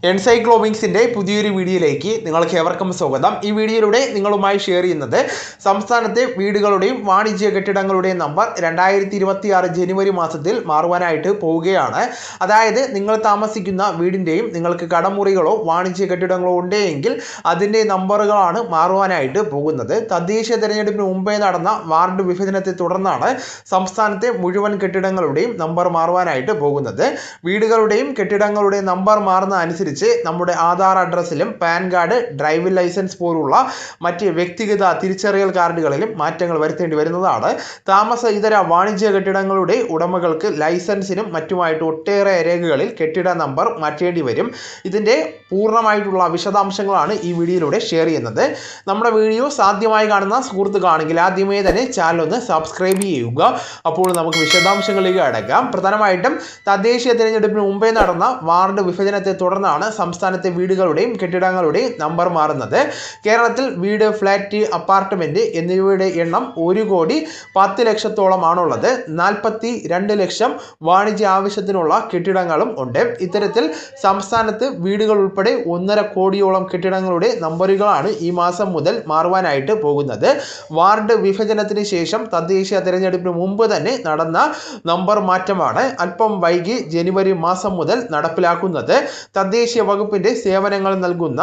എൻസൈക്ലോമിക്സിൻ്റെ പുതിയൊരു വീഡിയോയിലേക്ക് നിങ്ങൾക്ക് ഏവർക്കും സ്വാഗതം. ഈ വീഡിയോയിലൂടെ നിങ്ങളുമായി ഷെയർ ചെയ്യുന്നത് സംസ്ഥാനത്തെ വീടുകളുടെയും വാണിജ്യ കെട്ടിടങ്ങളുടെയും നമ്പർ 2026 ജനുവരി മാസത്തിൽ മാറുവാനായിട്ട് പോവുകയാണ്. അതായത് നിങ്ങൾ താമസിക്കുന്ന വീടിൻ്റെയും നിങ്ങൾക്ക് കടമുറികളോ വാണിജ്യ കെട്ടിടങ്ങളോ ഉണ്ടെങ്കിൽ അതിൻ്റെ നമ്പറുകളാണ് മാറുവാനായിട്ട് പോകുന്നത്. തദ്ദേശ തെരഞ്ഞെടുപ്പിന് മുമ്പേ നടന്ന വാർഡ് വിഭജനത്തെ തുടർന്നാണ് സംസ്ഥാനത്തെ മുഴുവൻ കെട്ടിടങ്ങളുടെയും നമ്പർ മാറുവാനായിട്ട് പോകുന്നത്. വീടുകളുടെയും കെട്ടിടങ്ങളുടെയും നമ്പർ മാറുന്ന അനുസരിച്ച് നമ്മുടെ ആധാർ അഡ്രസ്സിലും പാൻ കാർഡ്, ഡ്രൈവിംഗ് ലൈസൻസ് പോലുള്ള മറ്റ് വ്യക്തിഗത തിരിച്ചറിയൽ കാർഡുകളിലും മാറ്റങ്ങൾ വരുത്തേണ്ടി വരുന്നതാണ്. താമസ ഇതര വാണിജ്യ കെട്ടിടങ്ങളുടെ ഉടമകൾക്ക് ലൈസൻസിനും മറ്റുമായിട്ട് ഒട്ടേറെ രേഖകളിൽ കെട്ടിട നമ്പർ മാറ്റേണ്ടി വരും. ഇതിൻ്റെ പൂർണ്ണമായിട്ടുള്ള വിശദാംശങ്ങളാണ് ഈ വീഡിയോയിലൂടെ ഷെയർ ചെയ്യുന്നത്. നമ്മുടെ വീഡിയോ സാധ്യമായി കാണുന്ന സുഹൃത്തുക്കളാണെങ്കിൽ ആദ്യമേ തന്നെ ചാനൽ ഒന്ന് സബ്സ്ക്രൈബ് ചെയ്യുക. അപ്പോൾ നമുക്ക് വിശദാംശങ്ങളിലേക്ക് അടക്കാം. പ്രധാനമായിട്ടും തദ്ദേശീയ തിരഞ്ഞെടുപ്പിന് മുമ്പേ നടന്ന വാർഡ് വിഭജനത്തെ തുടർന്നാണ് സംസ്ഥാനത്തെ വീടുകളുടെയും കെട്ടിടങ്ങളുടെയും നമ്പർ മാറുന്നത്. കേരളത്തിൽ വീട്, ഫ്ലാറ്റ്, അപ്പാർട്ട്മെന്റ് എന്നിവയുടെ എണ്ണം 1,10,00,000 ആണുള്ളത്. 42 ലക്ഷം വാണിജ്യ ആവശ്യത്തിനുള്ള കെട്ടിടങ്ങളും ഉണ്ട്. ഇത്തരത്തിൽ സംസ്ഥാനത്ത് വീടുകൾ ഉൾപ്പെടെ 1.5 കോടിയോളം കെട്ടിടങ്ങളുടെ നമ്പറുകളാണ് ഈ മാസം മുതൽ മാറുവാനായിട്ട് പോകുന്നത്. വാർഡ് വിഭജനത്തിന് ശേഷം തദ്ദേശീയ തിരഞ്ഞെടുപ്പിന് മുമ്പ് തന്നെ നടന്ന നമ്പർ മാറ്റമാണ് അല്പം വൈകി ജനുവരി മാസം മുതൽ നടപ്പിലാക്കുന്നത്. തദ്ദേശീയ വകുപ്പിന്റെ സേവനങ്ങൾ നൽകുന്ന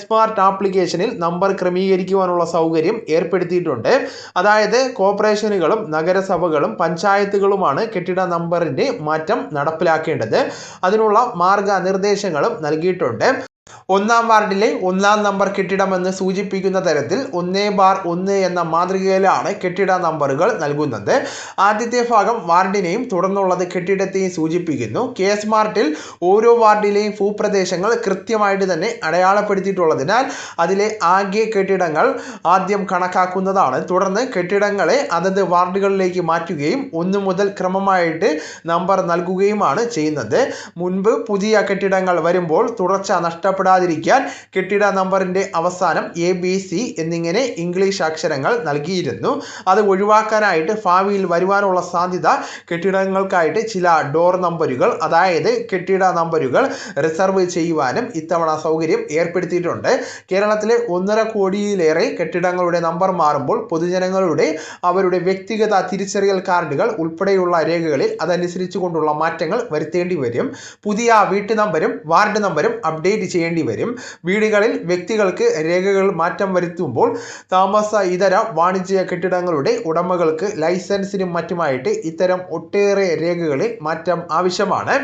സ്മാർട്ട് ആപ്ലിക്കേഷനിൽ നമ്പർ ക്രമീകരിക്കുവാനുള്ള സൗകര്യം ഏർപ്പെടുത്തിയിട്ടുണ്ട്. അതായത് കോർപ്പറേഷനുകളും നഗരസഭകളും പഞ്ചായത്തുകളുമാണ് കെട്ടിട നമ്പറിന്റെ മാറ്റം നടപ്പിലാക്കേണ്ടത്. അതിനുള്ള മാർഗനിർദ്ദേശങ്ങളും നൽകിയിട്ടുണ്ട്. 1-ാം വാർഡിലെ 1-ാം നമ്പർ കെട്ടിടമെന്ന് സൂചിപ്പിക്കുന്ന തരത്തിൽ 1/1 എന്ന മാതൃകയിലാണ് കെട്ടിട നമ്പറുകൾ നൽകുന്നത്. ആദ്യത്തെ ഭാഗം വാർഡിനെയും തുടർന്നുള്ളത് കെട്ടിടത്തെയും സൂചിപ്പിക്കുന്നു. സ്മാർട്ടിൽ ഓരോ വാർഡിലെയും ഭൂപ്രദേശങ്ങൾ കൃത്യമായിട്ട് തന്നെ അടയാളപ്പെടുത്തിയിട്ടുള്ളതിനാൽ അതിലെ ആകെ കെട്ടിടങ്ങൾ ആദ്യം കണക്കാക്കുന്നതാണ്. തുടർന്ന് കെട്ടിടങ്ങളെ അതത് വാർഡുകളിലേക്ക് മാറ്റുകയും 1 മുതൽ ക്രമമായിട്ട് നമ്പർ നൽകുകയുമാണ് ചെയ്യുന്നത്. മുൻപ് പുതിയ കെട്ടിടങ്ങൾ വരുമ്പോൾ തുടർച്ച നഷ്ടപ്പെടാതിരിക്കാൻ കെട്ടിട നമ്പറിന്റെ അവസാനം ABC എന്നിങ്ങനെ ഇംഗ്ലീഷ് അക്ഷരങ്ങൾ നൽകിയിരുന്നു. അത് ഒഴിവാക്കാനായിട്ട് ഭാവിയിൽ വരുവാനുള്ള സാധ്യത കെട്ടിടങ്ങൾക്കായിട്ട് ചില ഡോർ നമ്പറുകൾ, അതായത് കെട്ടിട നമ്പറുകൾ റിസർവ് ചെയ്യുവാനും ഇത്തവണ സൗകര്യം ഏർപ്പെടുത്തിയിട്ടുണ്ട്. കേരളത്തിലെ 1.5 കോടിയിലേറെ കെട്ടിടങ്ങളുടെ നമ്പർ മാറുമ്പോൾ പൊതുജനങ്ങളുടെ അവരുടെ വ്യക്തിഗത തിരിച്ചറിയൽ കാർഡുകൾ ഉൾപ്പെടെയുള്ള രേഖകളിൽ അതനുസരിച്ച് കൊണ്ടുള്ള മാറ്റങ്ങൾ വരുത്തേണ്ടി വരും. പുതിയ വീട്ടു നമ്പരും വാർഡ് നമ്പരും അപ്ഡേറ്റ് ചെയ്യേണ്ടി വരും. വീടുകളിൽ വ്യക്തികൾക്ക് രേഖകൾ മാറ്റം വരുത്തുമ്പോൾ താമസ ഇതര വാണിജ്യ കെട്ടിടങ്ങളുടെ ഉടമകൾക്ക് ലൈസൻസിനും മറ്റുമായിട്ട് ഇത്തരം ഒട്ടേറെ രേഖകളിൽ മാറ്റം ആവശ്യമാണ്.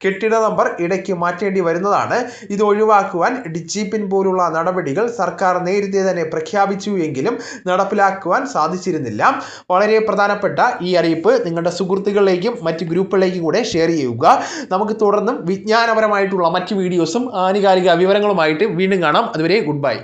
കെട്ടിട നമ്പർ ഇടയ്ക്ക് മാറ്റേണ്ടി വരുന്നതാണ്. ഇത് ഒഴിവാക്കുവാൻ ഡിജിപിൻ പോലുള്ള നടപടികൾ സർക്കാർ നേരത്തെ തന്നെ പ്രഖ്യാപിച്ചു എങ്കിലും നടപ്പിലാക്കുവാൻ സാധിച്ചിരുന്നില്ല. വളരെ പ്രധാനപ്പെട്ട ഈ അറിയിപ്പ് നിങ്ങളുടെ സുഹൃത്തുക്കളിലേക്കും മറ്റ് ഗ്രൂപ്പുകളിലേക്കും കൂടെ ഷെയർ ചെയ്യുക. നമുക്ക് തുടർന്നും വിജ്ഞാനപരമായിട്ടുള്ള മറ്റ് വീഡിയോസും ആനുകാലിക വിവരങ്ങളുമായിട്ട് വീണ്ടും കാണാം. അതുവരെ ഗുഡ് ബൈ.